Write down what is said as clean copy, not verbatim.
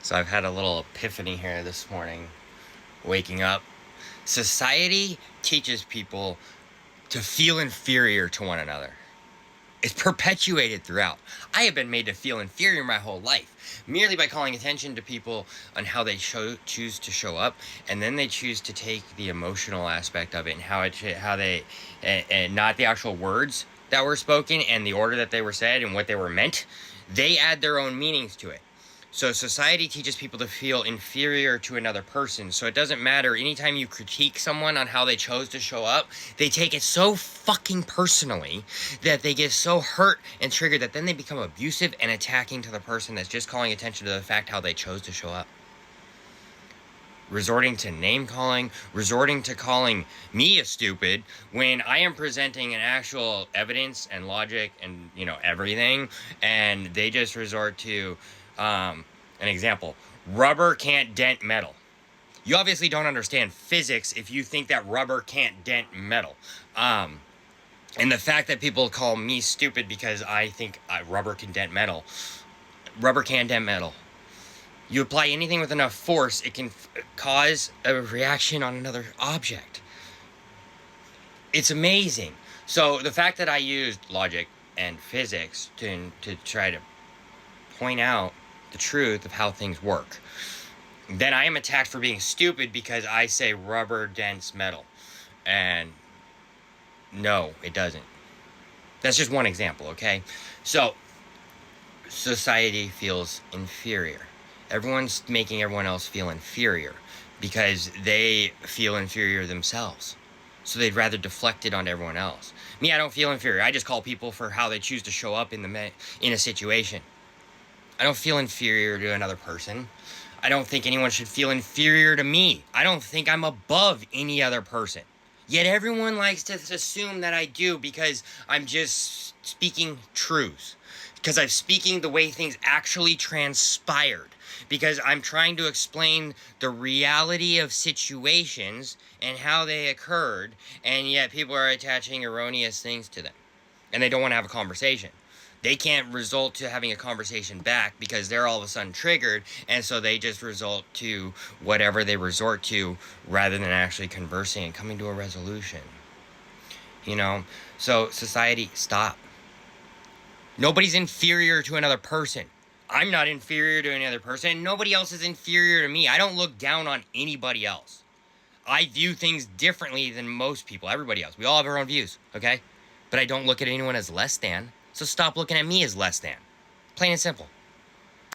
So I've had a little epiphany here this morning, waking up. Society teaches people to feel inferior to one another. It's perpetuated throughout. I have been made to feel inferior my whole life, merely by calling attention to people on how they choose to show up, and then they choose to take the emotional aspect of it and and not the actual words that were spoken and the order that they were said and what they were meant. They add their own meanings to it. So society teaches people to feel inferior to another person. So it doesn't matter. Anytime you critique someone on how they chose to show up, they take it so fucking personally that they get so hurt and triggered that then they become abusive and attacking to the person that's just calling attention to the fact how they chose to show up. Resorting to name calling, resorting to calling me a stupid when I am presenting an actual evidence and logic and, everything, and they just resort to an example. Rubber can't dent metal. You obviously don't understand physics if you think that rubber can't dent metal. And the fact that people call me stupid because I think rubber can dent metal. Rubber can't dent metal. You apply anything with enough force, it can cause a reaction on another object. It's amazing. So the fact that I used logic and physics to try to point out the truth of how things work, then I am attacked for being stupid because I say rubber dents metal. And no, it doesn't. That's just one example, okay? So society feels inferior. Everyone's making everyone else feel inferior because they feel inferior themselves. So they'd rather deflect it onto everyone else. Me, I don't feel inferior. I just call people for how they choose to show up in a situation. I don't feel inferior to another person. I don't think anyone should feel inferior to me. I don't think I'm above any other person. Yet everyone likes to assume that I do because I'm just speaking truths. Because I'm speaking the way things actually transpired. Because I'm trying to explain the reality of situations and how they occurred, and yet people are attaching erroneous things to them. And they don't want to have a conversation. They can't result to having a conversation back because they're all of a sudden triggered, and so they just result to whatever they resort to rather than actually conversing and coming to a resolution. So society, stop. Nobody's inferior to another person. I'm not inferior to any other person, and nobody else is inferior to me. I don't look down on anybody else. I view things differently than most people, everybody else. We all have our own views, okay? But I don't look at anyone as less than. So stop looking at me as less than. Plain and simple.